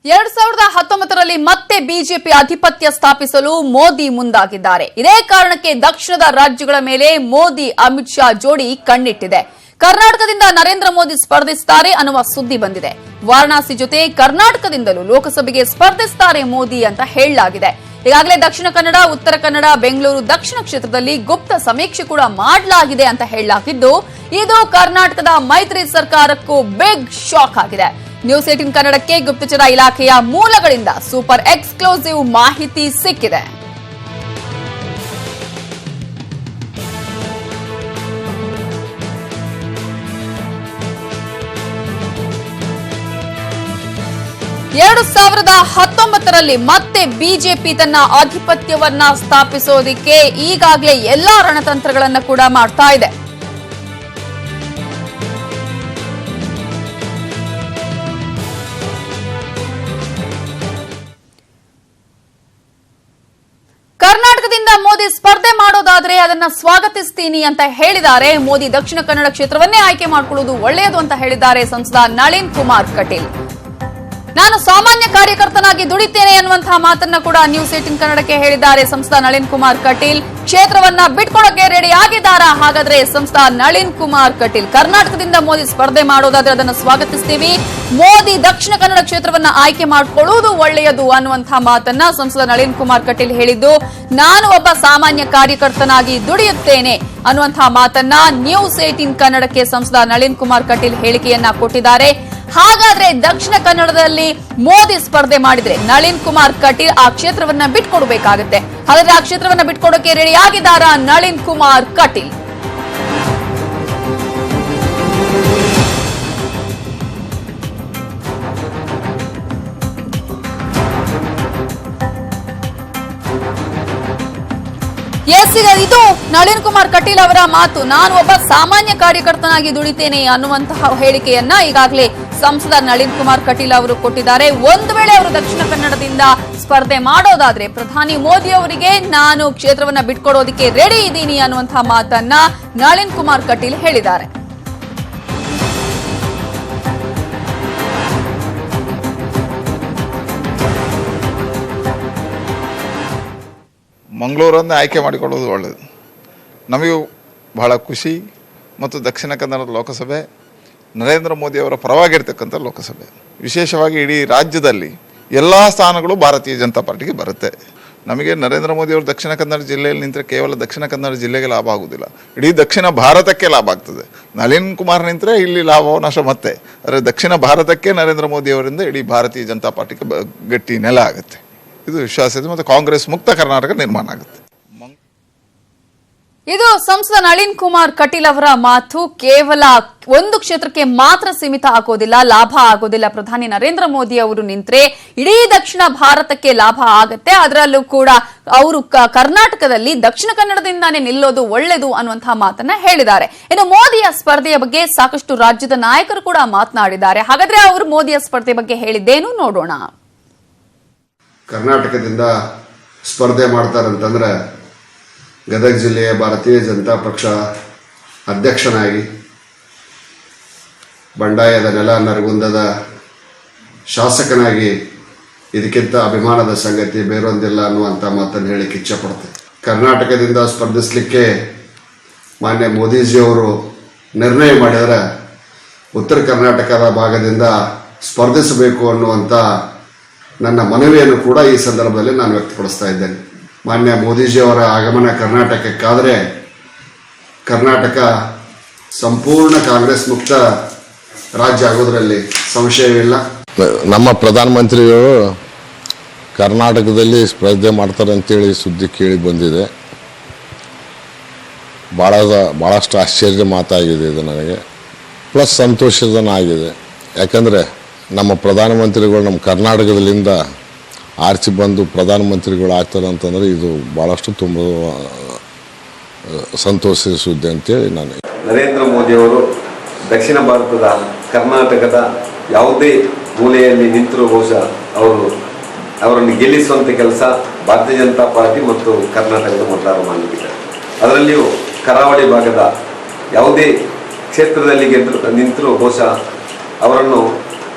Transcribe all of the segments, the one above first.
2019ರಲ್ಲಿ ಮತ್ತೆ ಬಿಜೆಪಿ ಅಧಿಪತ್ಯ ಸ್ಥಾಪಿಸಲು ಮೋದಿ ಮುಂದಾಗಿದ್ದಾರೆ. ಇದೇ ಕಾರಣಕ್ಕೆ ದಕ್ಷಿಣದ ರಾಜ್ಯಗಳ ಮೇಲೆ ಮೋದಿ ಅಮಿತ್ ಶಾ ಜೋಡಿ ಕಣ್ಣಿಟ್ಟಿದೆ. ಕರ್ನಾಟಕದಿಂದ ನರೇಂದ್ರ ಮೋದಿ ಸ್ಪರ್ಧಿಸುತ್ತಾರೆ ಅನ್ನುವ ಸುದ್ದಿ ಬಂದಿದೆ. ವಾರಣಾಸಿ ಜೊತೆ ಕರ್ನಾಟಕದಿಂದಲೂ ಲೋಕಸಭೆಗೆ ಸ್ಪರ್ಧಿಸುತ್ತಾರೆ ಮೋದಿ ಅಂತ ಹೇಳಲಾಗಿದೆ. ಈಗಾಗಲೇ ದಕ್ಷಿಣ ಕನ್ನಡ, ಉತ್ತರ ಕನ್ನಡ, ಬೆಂಗಳೂರು ದಕ್ಷಿಣ ಕ್ಷೇತ್ರದಲ್ಲಿ ಗುಪ್ತ ಸಮೀಕ್ಷೆ ಕೂಡ ಮಾಡಲಾಗಿದೆ ಅಂತ ಹೇಳಲಾಗಿದ್ದು, ಇದು ಕರ್ನಾಟಕದ ಮೈತ್ರಿ ಸರ್ಕಾರಕ್ಕೂ ಬಿಗ್ ಶಾಕ್ ಆಗಿದೆ. ನ್ಯೂಸ್ 18 ಕನ್ನಡಕ್ಕೆ ಗುಪ್ತಚರ ಇಲಾಖೆಯ ಮೂಲಗಳಿಂದ ಸೂಪರ್ ಎಕ್ಸ್ಕ್ಲೂಸಿವ್ ಮಾಹಿತಿ ಸಿಕ್ಕಿದೆ. ಎರಡು 2019ರಲ್ಲಿ ಮತ್ತೆ ಬಿಜೆಪಿ ತನ್ನ ಆಧಿಪತ್ಯವನ್ನ ಸ್ಥಾಪಿಸೋದಕ್ಕೆ ಈಗಾಗಲೇ ಎಲ್ಲಾ ರಣತಂತ್ರಗಳನ್ನು ಕೂಡ ಮಾಡ್ತಾ ಇದೆ. ಕರ್ನಾಟಕದಿಂದ ಮೋದಿ ಸ್ಪರ್ಧೆ ಮಾಡೋದಾದ್ರೆ ಅದನ್ನ ಸ್ವಾಗತಿಸ್ತೀನಿ ಅಂತ ಹೇಳಿದ್ದಾರೆ. ಮೋದಿ ದಕ್ಷಿಣ ಕನ್ನಡ ಕ್ಷೇತ್ರವನ್ನೇ ಆಯ್ಕೆ ಮಾಡಿಕೊಳ್ಳುವುದು ಒಳ್ಳೆಯದು ಅಂತ ಹೇಳಿದ್ದಾರೆ ಸಂಸದ ನಳಿನ್ ಕುಮಾರ್ ಕಟೀಲ್. ನಾನು ಸಾಮಾನ್ಯ ಕಾರ್ಯಕರ್ತನಾಗಿ ದುಡಿತೇನೆ ಅನ್ನುವಂತಹ ಮಾತನ್ನ ಕೂಡ ನ್ಯೂಸ್ 18 ಕನ್ನಡಕ್ಕೆ ಹೇಳಿದ್ದಾರೆ ಸಂಸದ ನಳಿನ್ ಕುಮಾರ್ ಕಟೀಲ್. ಕ್ಷೇತ್ರವನ್ನ ಬಿಟ್ಕೊಡೋಕೆ ರೆಡಿ ಆಗಿದ್ದಾರಾ? ಹಾಗಾದ್ರೆ ಸಂಸದ ನಳಿನ್ ಕುಮಾರ್ ಕಟೀಲ್ ಕರ್ನಾಟಕದಿಂದ ಮೋದಿ ಸ್ಪರ್ಧೆ ಮಾಡೋದಾದ್ರೆ ಅದನ್ನು ಸ್ವಾಗತಿಸ್ತೀವಿ, ಮೋದಿ ದಕ್ಷಿಣ ಕನ್ನಡ ಕ್ಷೇತ್ರವನ್ನ ಆಯ್ಕೆ ಮಾಡಿಕೊಳ್ಳುವುದು ಒಳ್ಳೆಯದು ಅನ್ನುವಂತಹ ಮಾತನ್ನ ಸಂಸದ ನಳಿನ್ ಕುಮಾರ್ ಕಟೀಲ್ ಹೇಳಿದ್ದು, ನಾನು ಒಬ್ಬ ಸಾಮಾನ್ಯ ಕಾರ್ಯಕರ್ತನಾಗಿ ದುಡಿಯುತ್ತೇನೆ ಅನ್ನುವಂತಹ ಮಾತನ್ನ ನ್ಯೂಸ್ 18 ಕನ್ನಡಕ್ಕೆ ಸಂಸದ ನಳಿನ್ ಕುಮಾರ್ ಕಟೀಲ್ ಹೇಳಿಕೆಯನ್ನ ಕೊಟ್ಟಿದ್ದಾರೆ. ಹಾಗಾದ್ರೆ ದಕ್ಷಿಣ ಕನ್ನಡದಲ್ಲಿ ಮೋದಿ ಸ್ಪರ್ಧೆ ಮಾಡಿದ್ರೆ ನಳಿನ್ ಕುಮಾರ್ ಕಟೀಲ್ ಆ ಕ್ಷೇತ್ರವನ್ನ ಬಿಟ್ಕೊಡ್ಬೇಕಾಗುತ್ತೆ. ಹಾಗಾದ್ರೆ ಆ ಕ್ಷೇತ್ರವನ್ನ ಬಿಟ್ಕೊಡೋಕೆ ರೆಡಿ ಆಗಿದ್ದಾರಾ ನಳಿನ್ ಕುಮಾರ್ ಕಟೀಲ್? ಇದು ನಳಿನ್ ಕುಮಾರ್ ಕಟೀಲ್ ಅವರ ಮಾತು. ನಾನು ಒಬ್ಬ ಸಾಮಾನ್ಯ ಕಾರ್ಯಕರ್ತನಾಗಿ ದುಡಿತೇನೆ ಅನ್ನುವಂತಹ ಹೇಳಿಕೆಯನ್ನ ಈಗಾಗಲೇ ಸಂಸದ ನಳಿನ್ ಕುಮಾರ್ ಕಟೀಲ್ ಅವರು ಕೊಟ್ಟಿದ್ದಾರೆ. ಒಂದು ವೇಳೆ ಅವರು ದಕ್ಷಿಣ ಕನ್ನಡದಿಂದ ಸ್ಪರ್ಧೆ ಮಾಡೋದಾದ್ರೆ ಪ್ರಧಾನಿ ಮೋದಿ ಅವರಿಗೆ ನಾನು ಕ್ಷೇತ್ರವನ್ನ ಬಿಟ್ಕೊಡೋದಕ್ಕೆ ರೆಡಿ ಇದ್ದೀನಿ ಅನ್ನುವಂತಹ ಮಾತನ್ನ ನಳಿನ್ ಕುಮಾರ್ ಕಟೀಲ್ ಹೇಳಿದ್ದಾರೆ. ಮಂಗಳೂರನ್ನೇ ಆಯ್ಕೆ ಮಾಡಿಕೊಳ್ಳೋದು ಒಳ್ಳೆಯದು. ನಮಗೂ ಬಹಳ ಖುಷಿ. ಮತ್ತು ದಕ್ಷಿಣ ಕನ್ನಡದ ಲೋಕಸಭೆ ನರೇಂದ್ರ ಮೋದಿಯವರ ಪರವಾಗಿರ್ತಕ್ಕಂಥ ಲೋಕಸಭೆ. ವಿಶೇಷವಾಗಿ ಇಡೀ ರಾಜ್ಯದಲ್ಲಿ ಎಲ್ಲ ಸ್ಥಾನಗಳು ಭಾರತೀಯ ಜನತಾ ಪಾರ್ಟಿಗೆ ಬರುತ್ತೆ. ನಮಗೆ ನರೇಂದ್ರ ಮೋದಿಯವರು ದಕ್ಷಿಣ ಕನ್ನಡ ಜಿಲ್ಲೆಯಲ್ಲಿ ನಿಂತರೆ ಕೇವಲ ದಕ್ಷಿಣ ಕನ್ನಡ ಜಿಲ್ಲೆಗೆ ಲಾಭ ಆಗುವುದಿಲ್ಲ, ಇಡೀ ದಕ್ಷಿಣ ಭಾರತಕ್ಕೆ ಲಾಭ ಆಗ್ತದೆ. ನಳಿನ್ ಕುಮಾರ್ ನಿಂತರೆ ಇಲ್ಲಿ ಲಾಭ ನಷ್ಟ ಮತ್ತೆ, ಆದರೆ ದಕ್ಷಿಣ ಭಾರತಕ್ಕೆ ನರೇಂದ್ರ ಮೋದಿಯವರಿಂದ ಇಡೀ ಭಾರತೀಯ ಜನತಾ ಪಾರ್ಟಿಗೆ ಗಟ್ಟಿ ನೆಲ ಆಗುತ್ತೆ. ಇದು ವಿಶ್ವಾಸ ಇದೆ. ಮತ್ತು ಕಾಂಗ್ರೆಸ್ ಮುಕ್ತ ಕರ್ನಾಟಕ ನಿರ್ಮಾಣ ಆಗುತ್ತೆ. ಇದು ಸಂಸದ ನಳಿನ್ ಕುಮಾರ್ ಕಟೀಲ್ ಅವರ ಮಾತು. ಕೇವಲ ಒಂದು ಕ್ಷೇತ್ರಕ್ಕೆ ಮಾತ್ರ ಸೀಮಿತ ಆಗೋದಿಲ್ಲ, ಲಾಭ ಆಗೋದಿಲ್ಲ. ಪ್ರಧಾನಿ ನರೇಂದ್ರ ಮೋದಿ ಅವರು ನಿಂತ್ರೆ ಇಡೀ ದಕ್ಷಿಣ ಭಾರತಕ್ಕೆ ಲಾಭ ಆಗತ್ತೆ. ಅದರಲ್ಲೂ ಕೂಡ ಅವರು ಕರ್ನಾಟಕದಲ್ಲಿ ದಕ್ಷಿಣ ಕನ್ನಡದಿಂದಾನೇ ನಿಲ್ಲೋದು ಒಳ್ಳೆಯದು ಅನ್ನುವಂತಹ ಮಾತನ್ನ ಹೇಳಿದ್ದಾರೆ. ಇನ್ನು ಮೋದಿಯ ಸ್ಪರ್ಧೆಯ ಬಗ್ಗೆ ಸಾಕಷ್ಟು ರಾಜ್ಯದ ನಾಯಕರು ಕೂಡ ಮಾತನಾಡಿದ್ದಾರೆ. ಹಾಗಾದ್ರೆ ಅವರು ಮೋದಿಯ ಸ್ಪರ್ಧೆ ಬಗ್ಗೆ ಹೇಳಿದ್ದೇನು ನೋಡೋಣ. ಕರ್ನಾಟಕದಿಂದ ಸ್ಪರ್ಧೆ ಮಾಡ್ತಾರಂತಂದ್ರೆ ಗದಗ ಜಿಲ್ಲೆಯ ಭಾರತೀಯ ಜನತಾ ಪಕ್ಷ ಅಧ್ಯಕ್ಷನಾಗಿ, ಬಂಡಾಯದ ನೆಲ ನರಗುಂದದ ಶಾಸಕನಾಗಿ ಇದಕ್ಕಿಂತ ಅಭಿಮಾನದ ಸಂಗತಿ ಬೇರೊಂದಿಲ್ಲ ಅನ್ನುವಂಥ ಮಾತನ್ನು ಹೇಳಿಕ್ಕೆ ಇಚ್ಛೆಪಡ್ತೇನೆ. ಕರ್ನಾಟಕದಿಂದ ಸ್ಪರ್ಧಿಸಲಿಕ್ಕೆ ಮಾನ್ಯ ಮೋದಿಜಿಯವರು ನಿರ್ಣಯ ಮಾಡಿದರೆ ಉತ್ತರ ಕರ್ನಾಟಕದ ಭಾಗದಿಂದ ಸ್ಪರ್ಧಿಸಬೇಕು ಅನ್ನುವಂಥ ನನ್ನ ಮನವಿಯನ್ನು ಕೂಡ ಈ ಸಂದರ್ಭದಲ್ಲಿ ನಾನು ವ್ಯಕ್ತಪಡಿಸ್ತಾ ಇದ್ದೇನೆ. ಮಾನ್ಯ ಮೋದಿಜಿಯವರ ಆಗಮನ ಕರ್ನಾಟಕಕ್ಕಾದರೆ ಕರ್ನಾಟಕ ಸಂಪೂರ್ಣ ಕಾಂಗ್ರೆಸ್ ಮುಕ್ತ ರಾಜ್ಯ ಆಗೋದ್ರಲ್ಲಿ ಸಂಶಯವಿಲ್ಲ. ನಮ್ಮ ಪ್ರಧಾನಮಂತ್ರಿಗಳು ಕರ್ನಾಟಕದಲ್ಲಿ ಸ್ಪರ್ಧೆ ಮಾಡ್ತಾರೆ ಅಂತೇಳಿ ಸುದ್ದಿ ಕೇಳಿ ಬಂದಿದೆ. ಭಾಳಷ್ಟು ಆಶ್ಚರ್ಯ ಮಾತಾಗಿದೆ ಇದು ನನಗೆ, ಪ್ಲಸ್ ಸಂತೋಷದನ ಆಗಿದೆ. ಯಾಕಂದರೆ ನಮ್ಮ ಪ್ರಧಾನಮಂತ್ರಿಗಳು ನಮ್ಮ ಕರ್ನಾಟಕದಲ್ಲಿಂದ ಆರ್ಚಿ ಬಂದು ಪ್ರಧಾನಮಂತ್ರಿಗಳು ಆಗ್ತಾರೆ ಅಂತಂದರೆ ಇದು ಭಾಳಷ್ಟು ತುಂಬ ಸಂತೋಷದ ಸುದ್ದಿ ಅಂತೇಳಿ ನಾನು. ನರೇಂದ್ರ ಮೋದಿಯವರು ದಕ್ಷಿಣ ಭಾರತದ ಕರ್ನಾಟಕದ ಯಾವುದೇ ಮೂಲೆಯಲ್ಲಿ ನಿಂತರೂ ಬಹುಶಃ ಅವರನ್ನು ಗೆಲ್ಲಿಸುವಂಥ ಕೆಲಸ ಭಾರತೀಯ ಜನತಾ ಪಾರ್ಟಿ ಮತ್ತು ಕರ್ನಾಟಕದ ಮತದಾರರು ಮಾಡಲಿದ್ದಾರೆ. ಅದರಲ್ಲಿಯೂ ಕರಾವಳಿ ಭಾಗದ ಯಾವುದೇ ಕ್ಷೇತ್ರದಲ್ಲಿ ನಿಂತರೂ ಬಹುಶಃ ಅವರನ್ನು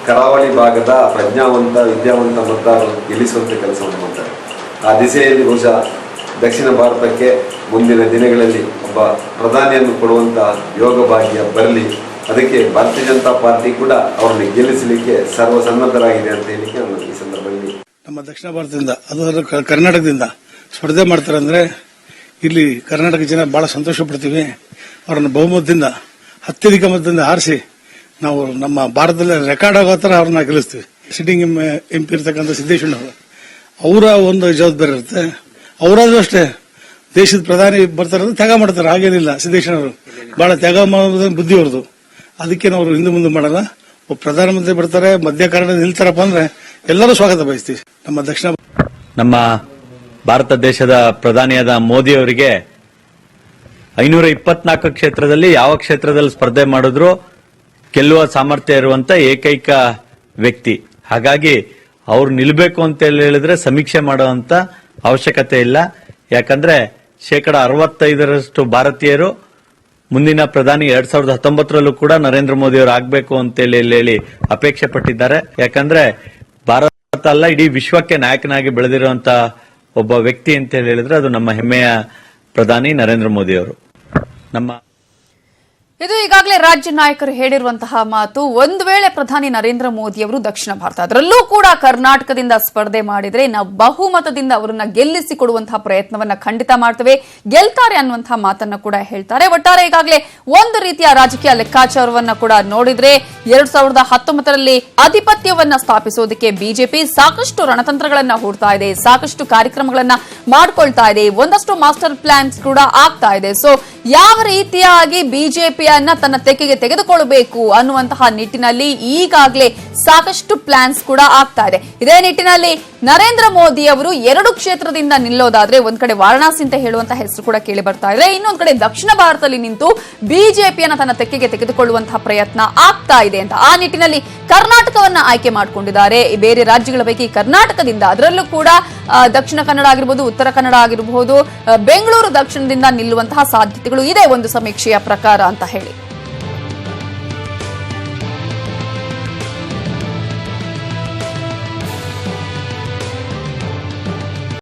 ಕರಾವಳಿ ಭಾಗದ ಪ್ರಜ್ಞಾವಂತ ವಿದ್ಯಾವಂತ ಮತದಾರರು ಗೆಲ್ಲಿಸುವಂಥ ಕೆಲಸವನ್ನು ಮಾಡ್ತಾರೆ. ಆ ದಿಸೆಯಲ್ಲಿ ಬಹುಶಃ ದಕ್ಷಿಣ ಭಾರತಕ್ಕೆ ಮುಂದಿನ ದಿನಗಳಲ್ಲಿ ಒಬ್ಬ ಪ್ರಧಾನಿಯನ್ನು ಕೊಡುವಂಥ ಯೋಗ ಭಾಗ್ಯ ಬರಲಿ. ಅದಕ್ಕೆ ಭಾರತೀಯ ಜನತಾ ಪಾರ್ಟಿ ಕೂಡ ಅವರನ್ನು ಗೆಲ್ಲಿಸಲಿಕ್ಕೆ ಸರ್ವಸನ್ನದ್ಧರಾಗಿದೆ ಅಂತ ಹೇಳಿಕ್ಕೆ ನಾನು ಈ ಸಂದರ್ಭದಲ್ಲಿ ನಮ್ಮ ದಕ್ಷಿಣ ಭಾರತದಿಂದ ಅದು ಕರ್ನಾಟಕದಿಂದ ಸ್ಪರ್ಧೆ ಮಾಡ್ತಾರೆ ಅಂದ್ರೆ ಇಲ್ಲಿ ಕರ್ನಾಟಕ ಜನ ಬಹಳ ಸಂತೋಷ ಪಡ್ತೀವಿ. ಅವರನ್ನು ಬಹುಮತದಿಂದ ಅತ್ಯಧಿಕ ಮತದಿಂದ ಆರಿಸಿ ನಾವು ನಮ್ಮ ಭಾರತದಲ್ಲಿ ರೆಕಾರ್ಡ್ ಆಗೋ ತರ ಅವ್ರನ್ನ ಗೆಲ್ಲಿಸ್ತೀವಿ. ಸಿಟ್ಟಿಂಗ್ MP ಇರ್ತಕ್ಕಂಥ ಸಿದ್ದೇಶ್ವರ ಅವರ ಒಂದು ಜವಾಬ್ದಾರಿ ಇರುತ್ತೆ. ಅವರಾದ್ರೂ ಅಷ್ಟೇ ದೇಶದ ಪ್ರಧಾನಿ ಬರ್ತಾರೆ ತ್ಯಾಗ ಮಾಡ್ತಾರೆ, ಹಾಗೇನಿಲ್ಲ. ಸಿದ್ದೇಶ್ವರವರು ಬಹಳ ತ್ಯಾಗ ಮಾಡೋದು ಬುದ್ಧಿ ಅವ್ರದ್ದು. ಅದಕ್ಕೆ ನಾವು ಹಿಂದೆ ಮುಂದೆ ಮಾಡಲ್ಲ. ಪ್ರಧಾನಮಂತ್ರಿ ಬರ್ತಾರೆ ಮಧ್ಯ ಕಾರಣ ನಿಲ್ತಾರಪ್ಪ ಅಂದ್ರೆ ಎಲ್ಲರೂ ಸ್ವಾಗತ ಬಯಸ್ತೀವಿ. ನಮ್ಮ ಭಾರತ ದೇಶದ ಪ್ರಧಾನಿಯಾದ ಮೋದಿ ಅವರಿಗೆ 524 ಕ್ಷೇತ್ರದಲ್ಲಿ ಯಾವ ಕ್ಷೇತ್ರದಲ್ಲಿ ಸ್ಪರ್ಧೆ ಮಾಡಿದ್ರು ಗೆಲ್ಲುವ ಸಾಮರ್ಥ್ಯ ಇರುವಂತ ಏಕೈಕ ವ್ಯಕ್ತಿ. ಹಾಗಾಗಿ ಅವ್ರು ನಿಲ್ಬೇಕು ಅಂತ ಹೇಳಿದ್ರೆ ಸಮೀಕ್ಷೆ ಮಾಡುವಂತ ಅವಶ್ಯಕತೆ ಇಲ್ಲ. ಯಾಕಂದ್ರೆ 65% ಭಾರತೀಯರು ಮುಂದಿನ ಪ್ರಧಾನಿ 2019ರಲ್ಲೂ ಕೂಡ ನರೇಂದ್ರ ಮೋದಿ ಅವರು ಆಗ್ಬೇಕು ಅಂತ ಹೇಳಿ ಅಪೇಕ್ಷೆ ಪಟ್ಟಿದ್ದಾರೆ. ಯಾಕಂದ್ರೆ ಭಾರತ ಅಲ್ಲ ಇಡೀ ವಿಶ್ವಕ್ಕೆ ನಾಯಕನಾಗಿ ಬೆಳೆದಿರುವಂತ ಒಬ್ಬ ವ್ಯಕ್ತಿ ಅಂತ ಹೇಳಿದ್ರೆ ಅದು ನಮ್ಮ ಹೆಮ್ಮೆಯ ಪ್ರಧಾನಿ ನರೇಂದ್ರ ಮೋದಿ ಅವರು. ಇದು ಈಗಾಗಲೇ ರಾಜ್ಯ ನಾಯಕರು ಹೇಳಿರುವಂತಹ ಮಾತು. ಒಂದು ವೇಳೆ ಪ್ರಧಾನಿ ನರೇಂದ್ರ ಮೋದಿ ಅವರು ದಕ್ಷಿಣ ಭಾರತ ಅದರಲ್ಲೂ ಕೂಡ ಕರ್ನಾಟಕದಿಂದ ಸ್ಪರ್ಧೆ ಮಾಡಿದ್ರೆ ನಾವು ಬಹುಮತದಿಂದ ಅವರನ್ನ ಗೆಲ್ಲಿಸಿಕೊಡುವಂತಹ ಪ್ರಯತ್ನವನ್ನ ಖಂಡಿತ ಮಾಡ್ತೇವೆ, ಗೆಲ್ತಾರೆ ಅನ್ನುವಂತಹ ಮಾತನ್ನ ಕೂಡ ಹೇಳ್ತಾರೆ. ಒಟ್ಟಾರೆ ಈಗಾಗಲೇ ಒಂದು ರೀತಿಯ ರಾಜಕೀಯ ಲೆಕ್ಕಾಚಾರವನ್ನ ಕೂಡ ನೋಡಿದ್ರೆ 2019ರಲ್ಲಿ ಅಧಿಪತ್ಯವನ್ನ ಸ್ಥಾಪಿಸೋದಕ್ಕೆ ಬಿಜೆಪಿ ಸಾಕಷ್ಟು ರಣತಂತ್ರಗಳನ್ನ ಹೂಡ್ತಾ ಇದೆ, ಸಾಕಷ್ಟು ಕಾರ್ಯಕ್ರಮಗಳನ್ನ ಮಾಡ್ಕೊಳ್ತಾ ಇದೆ, ಒಂದಷ್ಟು ಮಾಸ್ಟರ್ ಪ್ಲಾನ್ಸ್ ಕೂಡ ಆಗ್ತಾ ಇದೆ. ಸೊ ಯಾವ ರೀತಿಯಾಗಿ ಬಿಜೆಪಿಯನ್ನ ತನ್ನ ತೆಕ್ಕೆಗೆ ತೆಗೆದುಕೊಳ್ಳಬೇಕು ಅನ್ನುವಂತಹ ನಿಟ್ಟಿನಲ್ಲಿ ಈಗಾಗಲೇ ಸಾಕಷ್ಟು ಪ್ಲಾನ್ಸ್ ಕೂಡ ಆಗ್ತಾ ಇದೆ. ಇದೇ ನಿಟ್ಟಿನಲ್ಲಿ ನರೇಂದ್ರ ಮೋದಿ ಅವರು 2 ಕ್ಷೇತ್ರದಿಂದ ನಿಲ್ಲೋದಾದ್ರೆ ಒಂದ್ ಕಡೆ ವಾರಣಾಸಿ ಅಂತ ಹೇಳುವಂತಹ ಹೆಸರು ಕೂಡ ಕೇಳಿ ಬರ್ತಾ ಇದೆ, ಇನ್ನೊಂದ್ ಕಡೆ ದಕ್ಷಿಣ ಭಾರತದಲ್ಲಿ ನಿಂತು ಬಿಜೆಪಿಯನ್ನ ತನ್ನ ತೆಕ್ಕೆಗೆ ತೆಗೆದುಕೊಳ್ಳುವಂತಹ ಪ್ರಯತ್ನ ಆಗ್ತಾ ಇದೆ ಅಂತ ಆ ನಿಟ್ಟಿನಲ್ಲಿ ಕರ್ನಾಟಕವನ್ನ ಆಯ್ಕೆ ಮಾಡಿಕೊಂಡಿದ್ದಾರೆ. ಬೇರೆ ರಾಜ್ಯಗಳ ಪೈಕಿ ಕರ್ನಾಟಕದಿಂದ ಅದರಲ್ಲೂ ಕೂಡ ದಕ್ಷಿಣ ಕನ್ನಡ ಆಗಿರಬಹುದು, ಉತ್ತರ ಕನ್ನಡ ಆಗಿರಬಹುದು, ಬೆಂಗಳೂರು ದಕ್ಷಿಣದಿಂದ ನಿಲ್ಲುವಂತಹ ಸಾಧ್ಯತೆಗಳು ಇದೆ ಒಂದು ಸಮೀಕ್ಷೆಯ ಪ್ರಕಾರ ಅಂತ ಹೇಳಿ